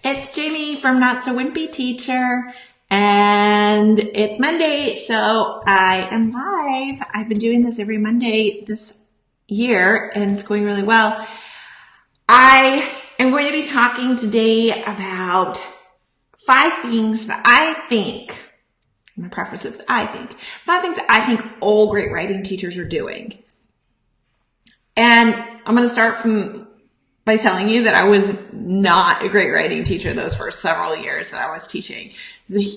It's Jamie from Not So Wimpy Teacher, and it's Monday, so I am live. I've been doing this every Monday this year, and it's going really well. I am going to be talking today about 5 things that I think, I'm going to preface it with 5 things that I think all great writing teachers are doing. And I'm going to start by telling you that I was not a great writing teacher those first several years that I was teaching.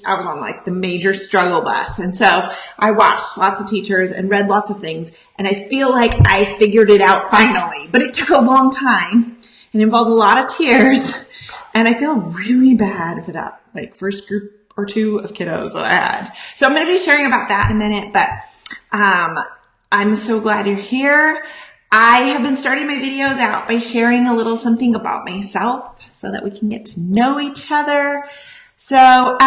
I was on like the major struggle bus. And so I watched lots of teachers and read lots of things. And I feel like I figured it out finally, but it took a long time and involved a lot of tears. And I feel really bad for that, like first group or 2 of kiddos that I had. So I'm going to be sharing about that in a minute, but I'm so glad you're here. I have been starting my videos out by sharing a little something about myself so that we can get to know each other. So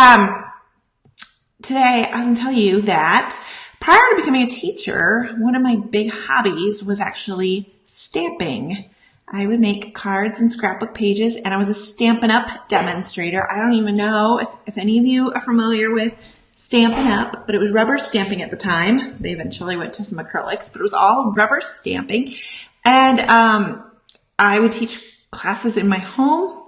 today I can tell you that prior to becoming a teacher, one of my big hobbies was actually stamping. I would make cards and scrapbook pages, and I was a Stampin' Up demonstrator. I don't even know if any of you are familiar with Stampin' Up, but it was rubber stamping at the time. They eventually went to some acrylics, but it was all rubber stamping. And I would teach classes in my home,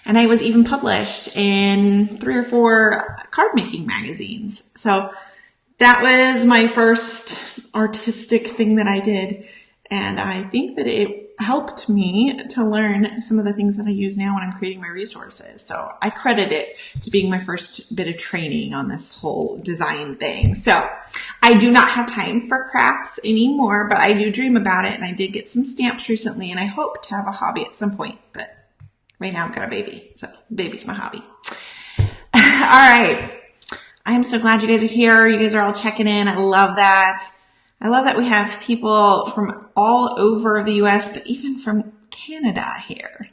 and I was even published in 3 or 4 card making magazines. So that was my first artistic thing that I did, and I think that it helped me to learn some of the things that I use now when I'm creating my resources. So I credit it to being my first bit of training on this whole design thing. So I do not have time for crafts anymore, but I do dream about it. And I did get some stamps recently, and I hope to have a hobby at some point. But right now I've got a baby, so baby's my hobby. All right. I am so glad you guys are here. You guys are all checking in. I love that. I love that we have people from all over the U.S., but even from Canada here.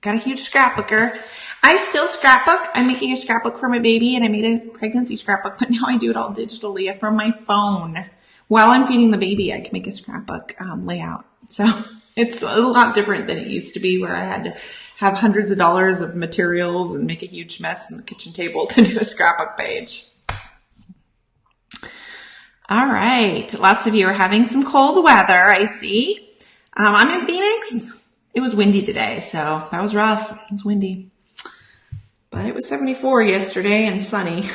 Got a huge scrapbooker. I still scrapbook. I'm making a scrapbook for my baby, and I made a pregnancy scrapbook, but now I do it all digitally from my phone. While I'm feeding the baby, I can make a scrapbook layout. So it's a lot different than it used to be, where I had to have hundreds of dollars of materials and make a huge mess in the kitchen table to do a scrapbook page. All right. Lots of you are having some cold weather, I see. I'm in Phoenix. It was windy today, so that was rough. It was windy. But it was 74 yesterday and sunny.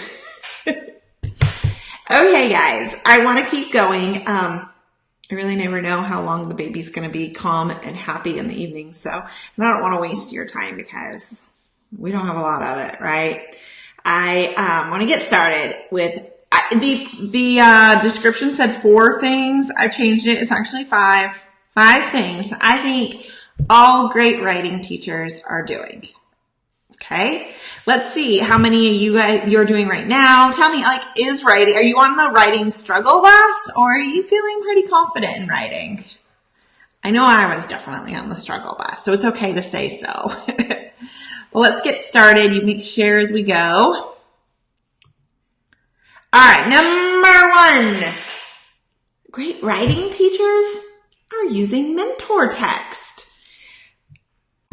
Okay, guys. I want to keep going. I really never know how long the baby's going to be calm and happy in the evening, so I don't want to waste your time because we don't have a lot of it, right? I want to get started with the description said 4 things. I've changed it. It's actually 5. 5 things I think all great writing teachers are doing. Okay. Let's see how many of you guys you're doing right now. Tell me, are you on the writing struggle bus, or are you feeling pretty confident in writing? I know I was definitely on the struggle bus, so it's okay to say so. Well, let's get started. You can share as we go. All right, number 1, great writing teachers are using mentor text.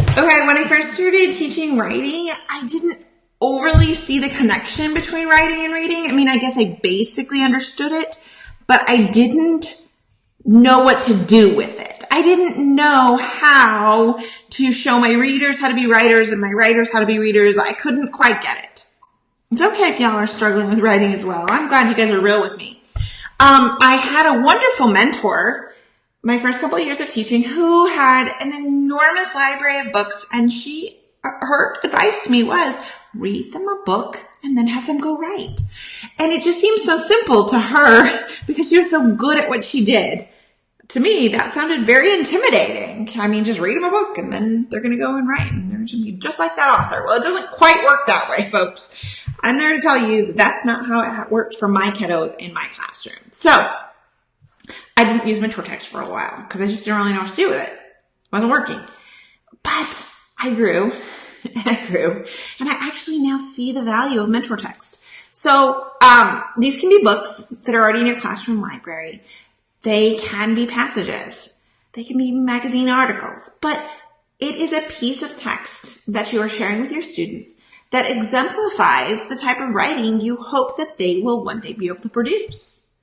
Okay, when I first started teaching writing, I didn't overly see the connection between writing and reading. I mean, I guess I basically understood it, but I didn't know what to do with it. I didn't know how to show my readers how to be writers and my writers how to be readers. I couldn't quite get it. It's okay if y'all are struggling with writing as well. I'm glad you guys are real with me. I had a wonderful mentor my first couple of years of teaching who had an enormous library of books, and her advice to me was read them a book and then have them go write. And it just seemed so simple to her because she was so good at what she did. To me, that sounded very intimidating. I mean, just read them a book and then they're going to go and write, and they're going to be just like that author. Well, it doesn't quite work that way, folks. I'm there to tell you that's not how it worked for my kiddos in my classroom. So I didn't use mentor text for a while because I just didn't really know what to do with it. It wasn't working. But I grew and I grew, and I actually now see the value of mentor text. So these can be books that are already in your classroom library. They can be passages. They can be magazine articles. But It is a piece of text that you are sharing with your students that exemplifies the type of writing you hope that they will one day be able to produce.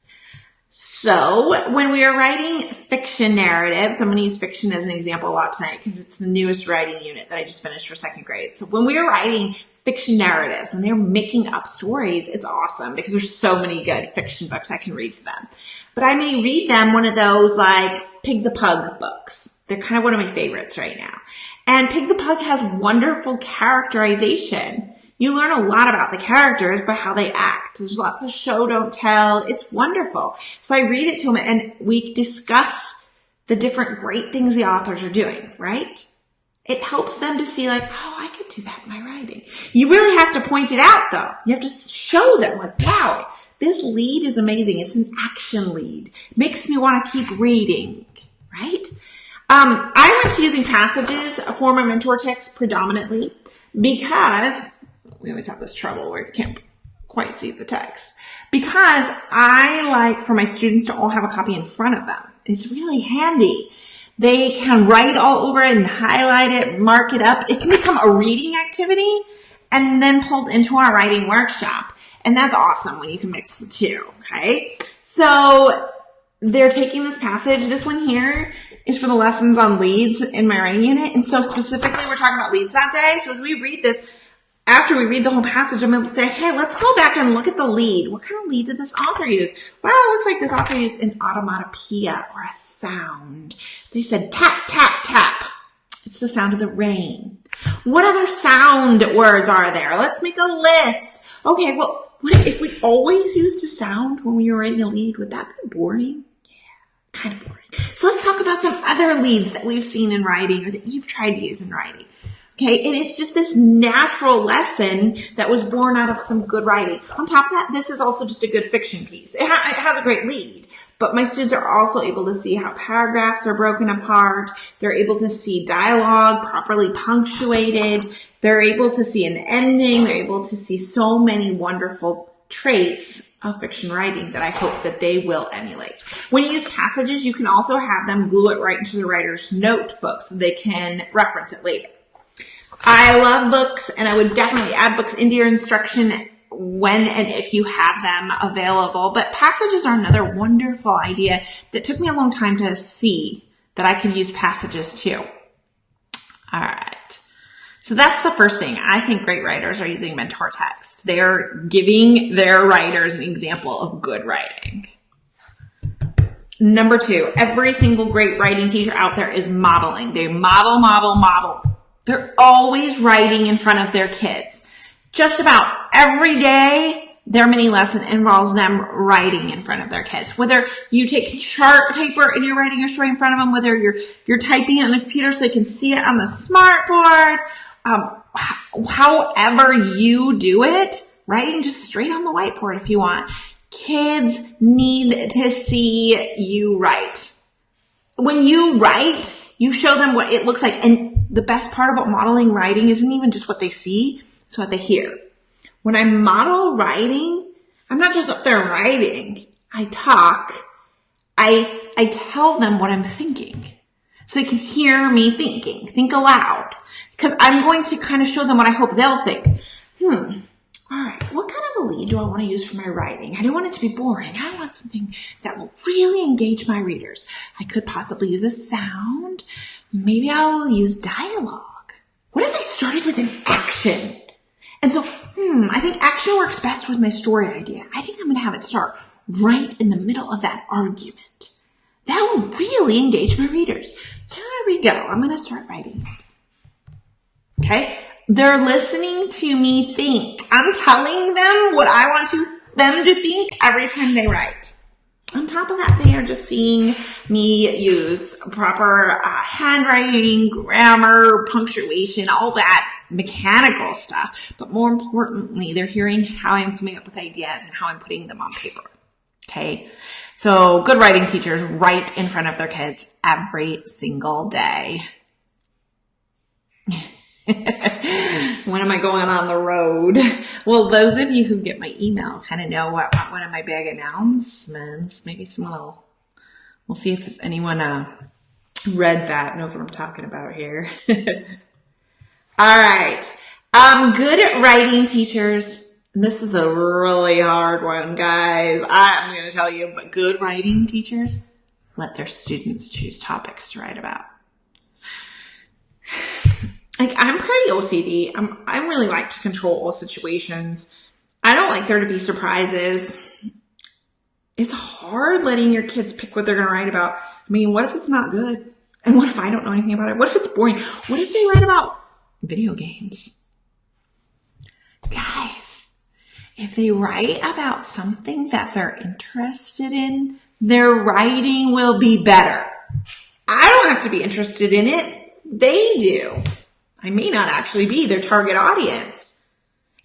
So when we are writing fiction narratives, I'm going to use fiction as an example a lot tonight because it's the newest writing unit that I just finished for second grade. So when we are writing fiction narratives, when they're making up stories, it's awesome because there's so many good fiction books I can read to them. But I may read them one of those like Pig the Pug books. They're kind of one of my favorites right now. And Pig the Pug has wonderful characterization. You learn a lot about the characters by how they act. There's lots of show, don't tell. It's wonderful. So I read it to them and we discuss the different great things the authors are doing, right? It helps them to see like, oh, I could do that in my writing. You really have to point it out though. You have to show them like, wow, this lead is amazing. It's an action lead. It makes me want to keep reading, right? I went to using passages for my mentor text predominantly because we always have this trouble where you can't quite see the text. Because I like for my students to all have a copy in front of them. It's really handy. They can write all over it and highlight it, mark it up. It can become a reading activity and then pulled into our writing workshop. And that's awesome when you can mix the two, okay? So they're taking this passage. This one here is for the lessons on leads in my writing unit. And so specifically, we're talking about leads that day. So as we read this, after we read the whole passage, I'm going to say, hey, let's go back and look at the lead. What kind of lead did this author use? Well, it looks like this author used an onomatopoeia or a sound. They said tap, tap, tap. It's the sound of the rain. What other sound words are there? Let's make a list. Okay, well, what if we always used a sound when we were writing a lead? Would that be boring? Yeah, kind of boring. So let's talk about some other leads that we've seen in writing or that you've tried to use in writing. Okay, and it's just this natural lesson that was born out of some good writing. On top of that, this is also just a good fiction piece. It has a great lead, but my students are also able to see how paragraphs are broken apart. They're able to see dialogue properly punctuated. They're able to see an ending. They're able to see so many wonderful traits of fiction writing that I hope that they will emulate. When you use passages, you can also have them glue it right into the writer's notebook so they can reference it later. I love books, and I would definitely add books into your instruction when and if you have them available. But passages are another wonderful idea that took me a long time to see that I could use passages too. All right. So that's the first thing. I think great writers are using mentor text. They're giving their writers an example of good writing. Number 2, every single great writing teacher out there is modeling. They model, model, model. They're always writing in front of their kids. Just about every day, their mini lesson involves them writing in front of their kids. Whether you take chart paper and you're writing a story in front of them, whether you're typing it on the computer so they can see it on the smart board, however you do it, writing just straight on the whiteboard if you want. Kids need to see you write. When you write, you show them what it looks like. And the best part about modeling writing isn't even just what they see, it's what they hear. When I model writing, I'm not just up there writing. I talk. I tell them what I'm thinking so they can hear me thinking. Think aloud. Because I'm going to kind of show them what I hope they'll think. All right, what kind of a lead do I want to use for my writing? I don't want it to be boring. I want something that will really engage my readers. I could possibly use a sound. Maybe I'll use dialogue. What if I started with an action? And so, I think action works best with my story idea. I think I'm going to have it start right in the middle of that argument. That will really engage my readers. Here we go. I'm going to start writing. Okay? They're listening to me think. I'm telling them what I want them to think every time they write. On top of that, they are just seeing me use proper handwriting, grammar, punctuation, all that mechanical stuff. But more importantly, they're hearing how I'm coming up with ideas and how I'm putting them on paper. Okay? So good writing teachers write in front of their kids every single day. When am I going on the road? Well, those of you who get my email kind of know what one of my big announcements. Maybe someone we'll see if anyone Red fat knows what I'm talking about here. All right. Good writing teachers. And this is a really hard one, guys. I'm going to tell you, but good writing teachers let their students choose topics to write about. Like, I'm pretty OCD. I really like to control all situations. I don't like there to be surprises. It's hard letting your kids pick what they're going to write about. I mean, what if it's not good? And what if I don't know anything about it? What if it's boring? What if they write about video games? Guys, if they write about something that they're interested in, their writing will be better. I don't have to be interested in it. They do. I may not actually be their target audience.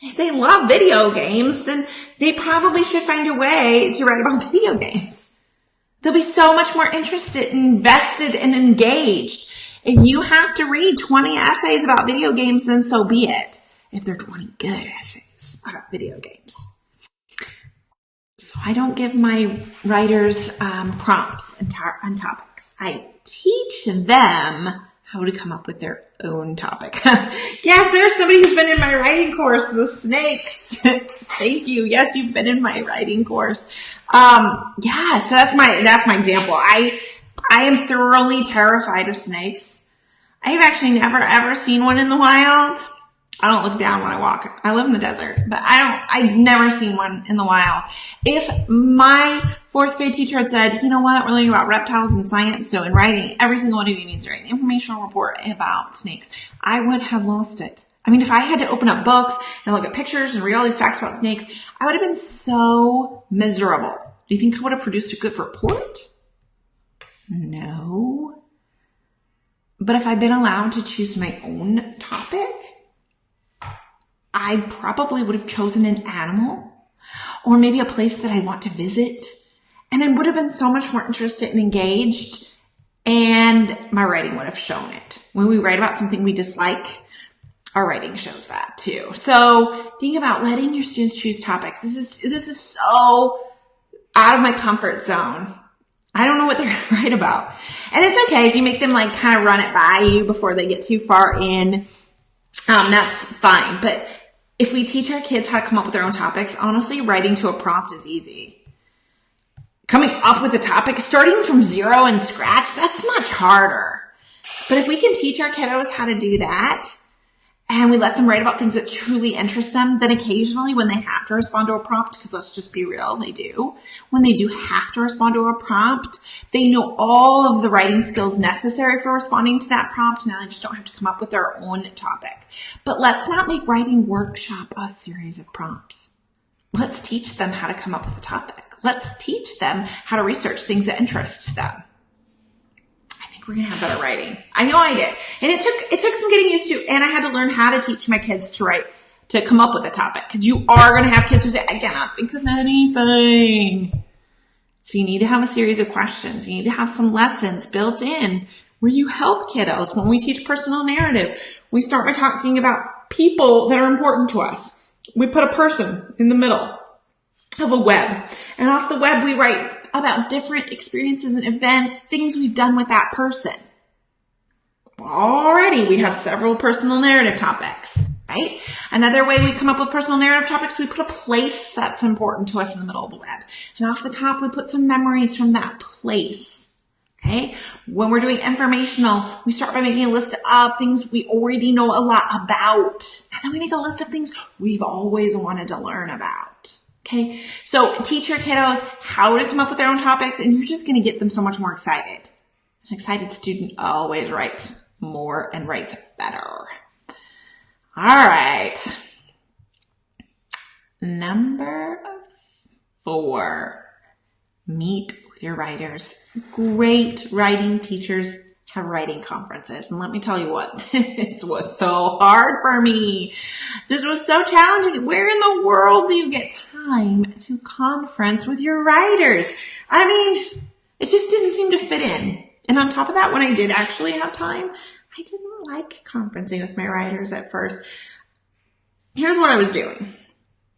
If they love video games, then they probably should find a way to write about video games. They'll be so much more interested, invested, and engaged. If you have to read 20 essays about video games, then so be it. If they're 20 good essays about video games. So I don't give my writers prompts and topics. I teach them how to come up with their own topic. Yes, there's somebody who's been in my writing course with snakes. Thank you. Yes, you've been in my writing course. Yeah, so that's my example. I am thoroughly terrified of snakes. I've actually never ever seen one in the wild. I don't look down when I walk. I live in the desert, but I've never seen one in the wild. If my fourth grade teacher had said, you know what, we're learning about reptiles and science, so in writing, every single one of you needs to write an informational report about snakes, I would have lost it. I mean, if I had to open up books and look at pictures and read all these facts about snakes, I would have been so miserable. Do you think I would have produced a good report? No. But if I'd been allowed to choose my own topic, I probably would have chosen an animal or maybe a place that I want to visit. And I would have been so much more interested and engaged, and my writing would have shown it. When we write about something we dislike, our writing shows that too. So think about letting your students choose topics. This is so out of my comfort zone. I don't know what they're going to write about. And it's okay if you make them like kind of run it by you before they get too far in. That's fine. But if we teach our kids how to come up with their own topics, honestly, writing to a prompt is easy. Coming up with a topic, starting from zero and scratch, that's much harder. But if we can teach our kiddos how to do that, and we let them write about things that truly interest them, then occasionally when they have to respond to a prompt, because let's just be real, they do. When they do have to respond to a prompt, they know all of the writing skills necessary for responding to that prompt. Now they just don't have to come up with their own topic. But let's not make writing workshop a series of prompts. Let's teach them how to come up with a topic. Let's teach them how to research things that interest them. We're going to have better writing. I know I did. And it took some getting used to, and I had to learn how to teach my kids to write, to come up with a topic. Because you are going to have kids who say, I cannot think of anything. So you need to have a series of questions. You need to have some lessons built in where you help kiddos. When we teach personal narrative, we start by talking about people that are important to us. We put a person in the middle of a web. And off the web, we write about different experiences and events, things we've done with that person. Already, we have several personal narrative topics, right? Another way we come up with personal narrative topics, we put a place that's important to us in the middle of the web. And off the top, we put some memories from that place, okay? When we're doing informational, we start by making a list of things we already know a lot about. And then we make a list of things we've always wanted to learn about. Okay, so teach your kiddos how to come up with their own topics, and you're just going to get them so much more excited. An excited student always writes more and writes better. All right. Number 4, meet with your writers. Great writing teachers have writing conferences. And let me tell you what, this was so hard for me. This was so challenging. Where in the world do you get time to conference with your writers? I mean, it just didn't seem to fit in. And on top of that, when I did actually have time, I didn't like conferencing with my writers at first. Here's what I was doing.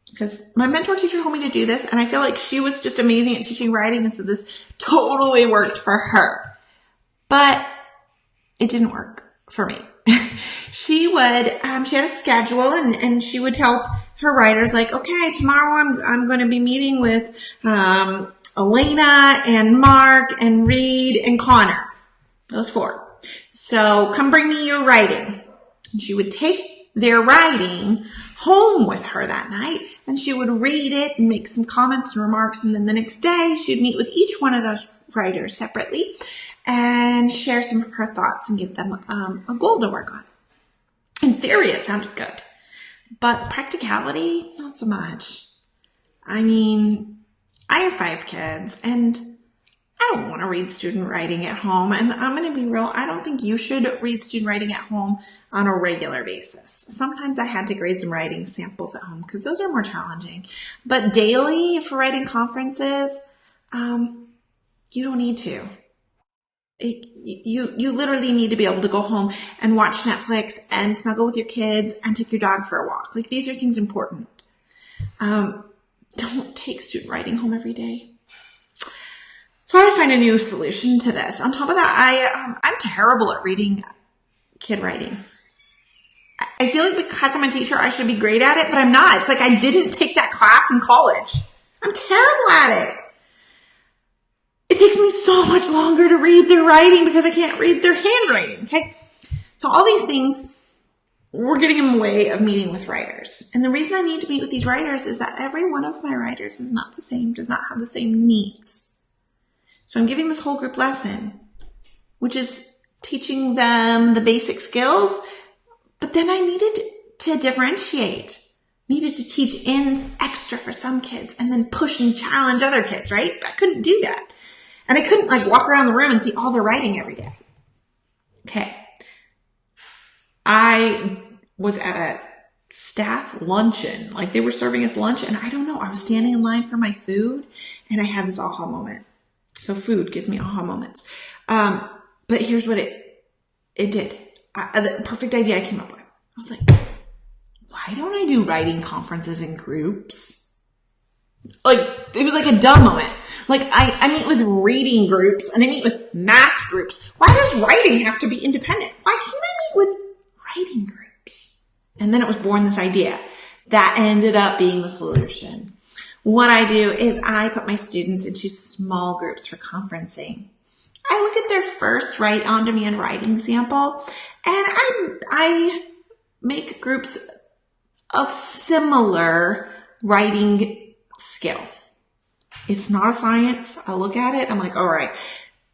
Because my mentor teacher told me to do this, and I feel like she was just amazing at teaching writing, and so this totally worked for her. But It didn't work for me. She had a schedule and she would tell her writers like, okay, tomorrow I'm going to be meeting with, Elena and Mark and Reed and Connor. Those 4. So come bring me your writing. And she would take their writing home with her that night and she would read it and make some comments and remarks. And then the next day she'd meet with each one of those writers separately and share some of her thoughts and give them a goal to work on. In theory, it sounded good, but the practicality, not so much. I mean, I have 5 kids and I don't want to read student writing at home. And I'm going to be real, I don't think you should read student writing at home on a regular basis. Sometimes I had to grade some writing samples at home because those are more challenging. But daily for writing conferences, you don't need to. You literally need to be able to go home and watch Netflix and snuggle with your kids and take your dog for a walk. Like, these are things important. Don't take student writing home every day. So I had to find a new solution to this. On top of that, I'm terrible at reading kid writing. I feel like because I'm a teacher, I should be great at it, but I'm not. It's like I didn't take that class in college. I'm terrible at it. It takes me so much longer to read their writing because I can't read their handwriting, okay? So all these things, we're getting in the way of meeting with writers. And the reason I need to meet with these writers is that every one of my writers is not the same, does not have the same needs. So I'm giving this whole group lesson, which is teaching them the basic skills, but then I needed to differentiate, needed to teach in extra for some kids and then push and challenge other kids, right? I couldn't do that. And I couldn't like walk around the room and see all their writing every day. Okay. I was at a staff luncheon, like they were serving us lunch, and I don't know, I was standing in line for my food and I had this aha moment. So food gives me aha moments. But here's what it did. The perfect idea I came up with. I was like, why don't I do writing conferences in groups? Like, it was like a dumb moment. Like, I meet with reading groups and I meet with math groups. Why does writing have to be independent? Why can't I meet with writing groups? And then it was born this idea that ended up being the solution. What I do is I put my students into small groups for conferencing. I look at their first on-demand writing sample and I make groups of similar writing skill. It's not a science. I look at it. I'm like, all right,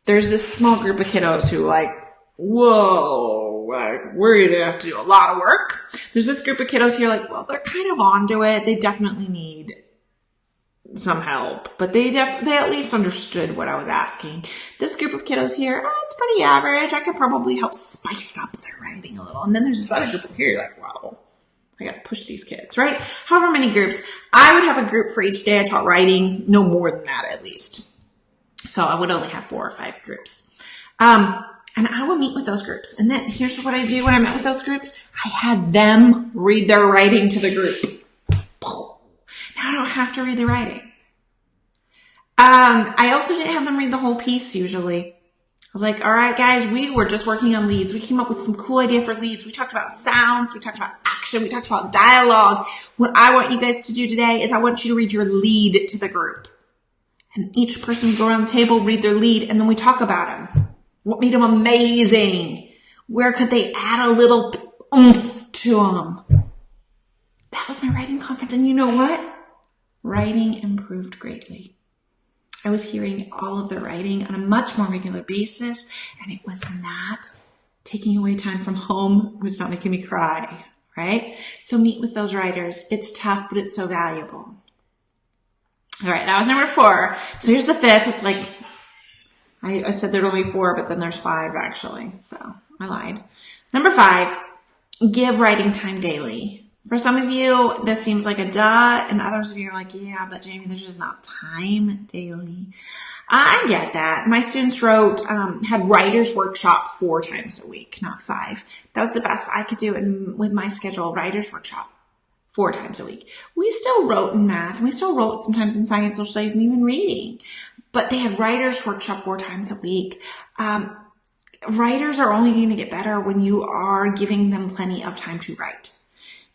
there's this small group of kiddos who like, whoa, we're going to have to do a lot of work. There's this group of kiddos here like, well, they're kind of onto it. They definitely need some help, but they at least understood what I was asking. This group of kiddos here, it's pretty average. I could probably help spice up their writing a little. And then there's this other group here, you're like, wow, I got to push these kids, right? However many groups. I would have a group for each day I taught writing, no more than that at least. So I would only have 4 or 5 groups. And I would meet with those groups. And then here's what I do when I met with those groups. I had them read their writing to the group. Now I don't have to read the writing. I also didn't have them read the whole piece usually. I was like, all right, guys, we were just working on leads. We came up with some cool idea for leads. We talked about sounds. We talked about action. We talked about dialogue. What I want you guys to do today is I want you to read your lead to the group. And each person would go around the table, read their lead, and then we talk about them. What made them amazing? Where could they add a little oomph to them? That was my writing conference. And you know what? Writing improved greatly. I was hearing all of the writing on a much more regular basis, and it was not taking away time from home. It was not making me cry, right? So meet with those writers. It's tough, but it's so valuable. All right, that was number 4. So here's the 5th. It's like, I said there'd only 4, but then there's 5 actually. So I lied. Number 5, give writing time daily. For some of you, this seems like a duh, and others of you are like, yeah, but Jamie, there's just not time daily. I get that. My students had writer's workshop 4 times a week, not 5. That was the best I could do with my schedule, writer's workshop 4 times a week. We still wrote in math, and we still wrote sometimes in science, social studies, and even reading. But they had writer's workshop 4 times a week. writers are only going to get better when you are giving them plenty of time to write.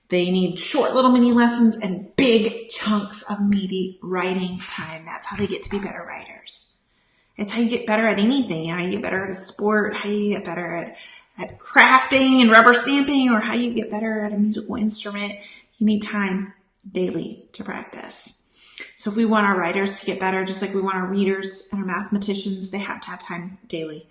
They need short little mini lessons and big chunks of meaty writing time. That's how they get to be better writers. It's how you get better at anything. How you get better at a sport, how you get better at crafting and rubber stamping, or how you get better at a musical instrument. You need time daily to practice. So if we want our writers to get better, just like we want our readers and our mathematicians, they have to have time daily.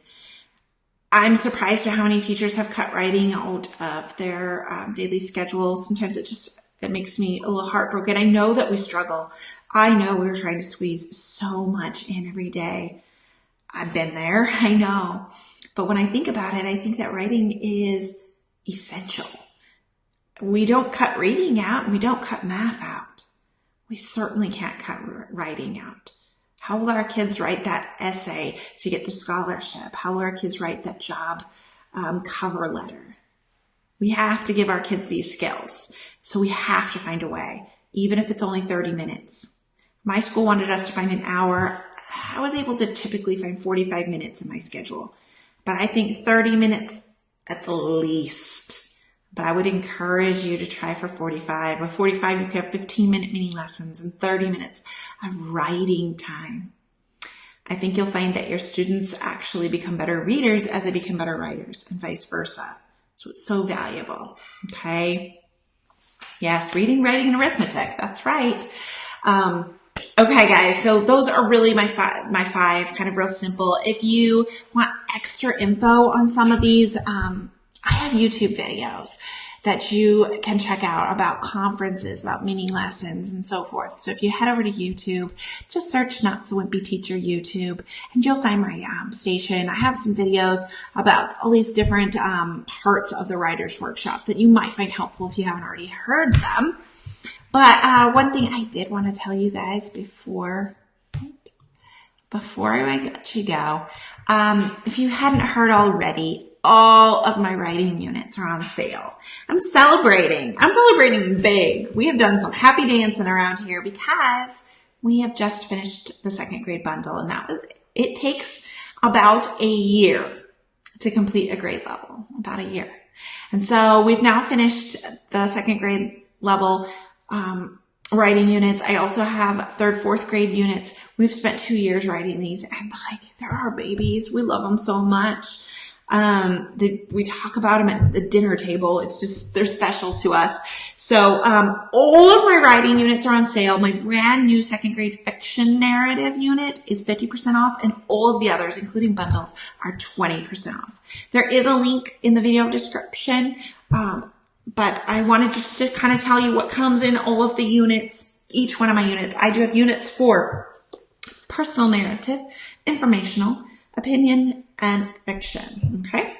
I'm surprised at how many teachers have cut writing out of their daily schedule. Sometimes it makes me a little heartbroken. I know that we struggle. I know we're trying to squeeze so much in every day. I've been there, I know. But when I think about it, I think that writing is essential. We don't cut reading out. We don't cut math out. We certainly can't cut writing out. How will our kids write that essay to get the scholarship? How will our kids write that job cover letter? We have to give our kids these skills. So we have to find a way, even if it's only 30 minutes. My school wanted us to find an hour. I was able to typically find 45 minutes in my schedule, but I think 30 minutes at the least. But I would encourage you to try for 45. With 45, you could have 15-minute mini lessons and 30 minutes of writing time. I think you'll find that your students actually become better readers as they become better writers, and vice versa. So it's so valuable, okay? Yes, reading, writing, and arithmetic. That's right. Okay, guys, so those are really my five, kind of real simple. If you want extra info on some of these, I have YouTube videos that you can check out about conferences, about mini lessons, and so forth. So if you head over to YouTube, just search Not So Wimpy Teacher YouTube, and you'll find my station. I have some videos about all these different parts of the Writer's Workshop that you might find helpful if you haven't already heard them. But one thing I did want to tell you guys before I let you go, if you hadn't heard already, all of my writing units are on sale. I'm celebrating big. We have done some happy dancing around here because we have just finished the second grade bundle, and it takes about a year to complete a grade level, about a year. And so we've now finished the second grade level writing units. I also have third, fourth grade units. We've spent 2 years writing these, and they're our babies. We love them so much. We talk about them at the dinner table. It's just, they're special to us. So, all of my writing units are on sale. My brand new second grade fiction narrative unit is 50% off, and all of the others, including bundles, are 20% off. There is a link in the video description. But I wanted just to kind of tell you what comes in all of the units, each one of my units. I do have units for personal narrative, informational, opinion, and fiction, okay?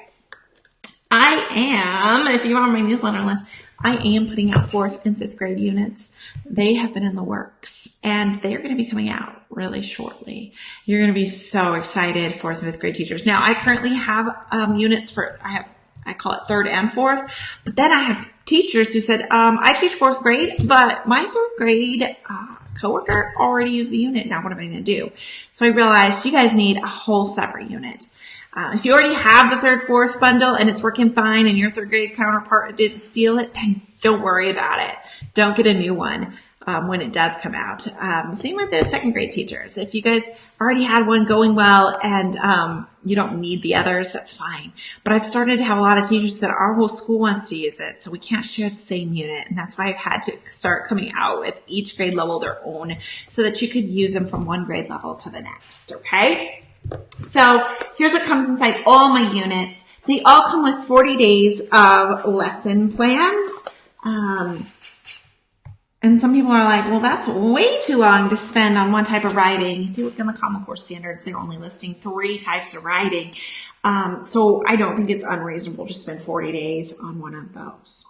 I am, if you are on my newsletter list, I am putting out fourth and fifth grade units. They have been in the works, and they're going to be coming out really shortly. You're going to be so excited, fourth and fifth grade teachers. Now, I currently have units for, I call it third and fourth, but then I have teachers who said, I teach fourth grade, but my third grade coworker already used the unit. Now what am I going to do? So I realized you guys need a whole separate unit. If you already have the third, fourth bundle and it's working fine and your third grade counterpart didn't steal it, then don't worry about it. Don't get a new one when it does come out. Same with the second grade teachers. If you guys already had one going well and you don't need the others, that's fine. But I've started to have a lot of teachers that our whole school wants to use it, so we can't share the same unit. And that's why I've had to start coming out with each grade level their own so that you could use them from one grade level to the next, okay? So here's what comes inside all my units. They all come with 40 days of lesson plans. And some people are like, well, that's way too long to spend on one type of writing. If you look in the Common Core standards, they're only listing 3 types of writing. So I don't think it's unreasonable to spend 40 days on one of those.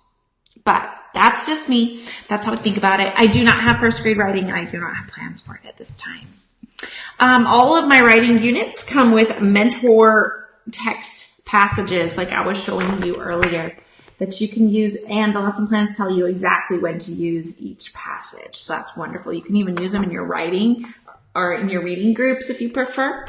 But that's just me. That's how I think about it. I do not have first grade writing, and I do not have plans for it at this time. All of my writing units come with mentor text passages like I was showing you earlier that you can use, and the lesson plans tell you exactly when to use each passage. So that's wonderful. You can even use them in your writing or in your reading groups if you prefer.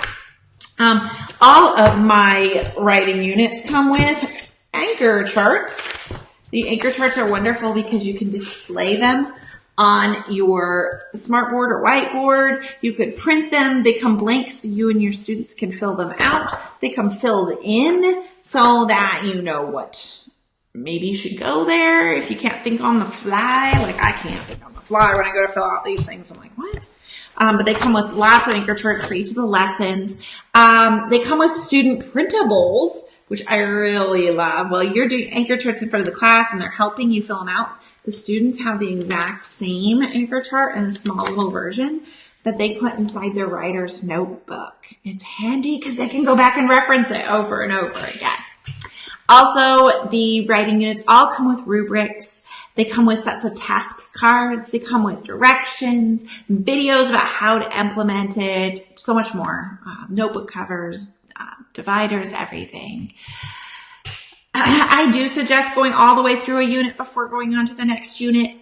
All of my writing units come with anchor charts. The anchor charts are wonderful because you can display them on your smartboard or whiteboard. You could print them. They come blank so you and your students can fill them out. They come filled in so that you know what maybe you should go there if you can't think on the fly. Like I can't think on the fly when I go to fill out these things. I'm like, what? But they come with lots of anchor charts for each of the lessons. They come with student printables, which I really love. Well, you're doing anchor charts in front of the class and they're helping you fill them out. The students have the exact same anchor chart in a small little version that they put inside their writer's notebook. It's handy because they can go back and reference it over and over again. Also, the writing units all come with rubrics. They come with sets of task cards. They come with directions, videos about how to implement it, so much more. Notebook covers, dividers, everything. I do suggest going all the way through a unit before going on to the next unit.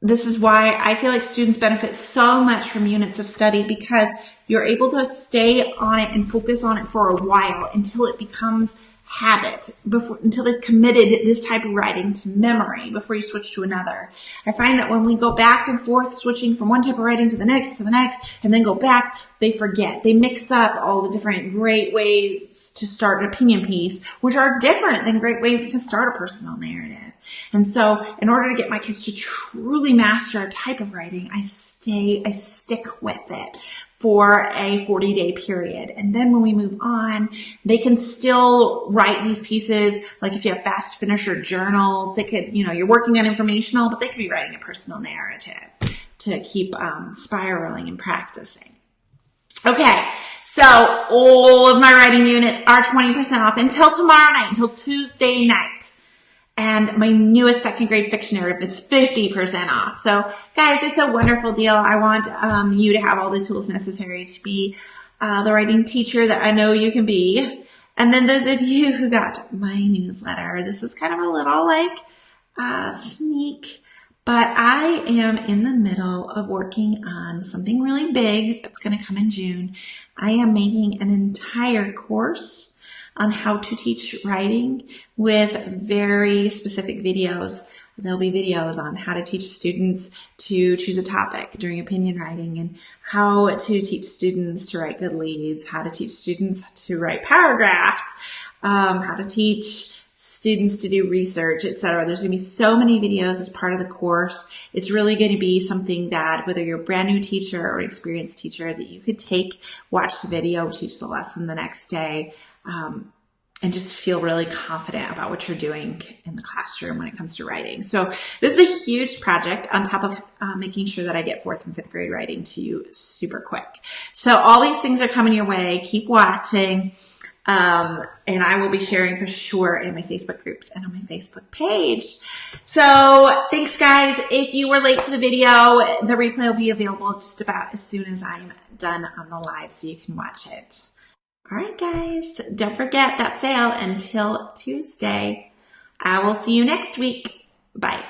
This is why I feel like students benefit so much from units of study, because you're able to stay on it and focus on it for a while until it becomes habit, until they've committed this type of writing to memory before you switch to another. I find that when we go back and forth, switching from one type of writing to the next, and then go back, they forget. They mix up all the different great ways to start an opinion piece, which are different than great ways to start a personal narrative. And so in order to get my kids to truly master a type of writing, I stick with it for a 40-day period. And then when we move on, they can still write these pieces. Like if you have fast finisher journals, they could, you're working on informational, but they could be writing a personal narrative to keep spiraling and practicing. Okay, so all of my writing units are 20% off until tomorrow night, until Tuesday night. And my newest second grade fiction narrative is 50% off. So guys, it's a wonderful deal. I want you to have all the tools necessary to be the writing teacher that I know you can be. And then those of you who got my newsletter, this is kind of a little like sneak, but I am in the middle of working on something really big that's going to come in June. I am making an entire course on how to teach writing with very specific videos. There'll be videos on how to teach students to choose a topic during opinion writing, and how to teach students to write good leads, how to teach students to write paragraphs, how to teach students to do research, etc. There's going to be so many videos as part of the course. It's really going to be something that whether you're a brand new teacher or an experienced teacher, that you could take, watch the video, teach the lesson the next day, and just feel really confident about what you're doing in the classroom when it comes to writing. So this is a huge project on top of making sure that I get 4th and 5th grade writing to you super quick. So all these things are coming your way. Keep watching. And I will be sharing for sure in my Facebook groups and on my Facebook page. So thanks guys. If you were late to the video, the replay will be available just about as soon as I'm done on the live, so you can watch it. All right, guys, don't forget that sale until Tuesday. I will see you next week. Bye.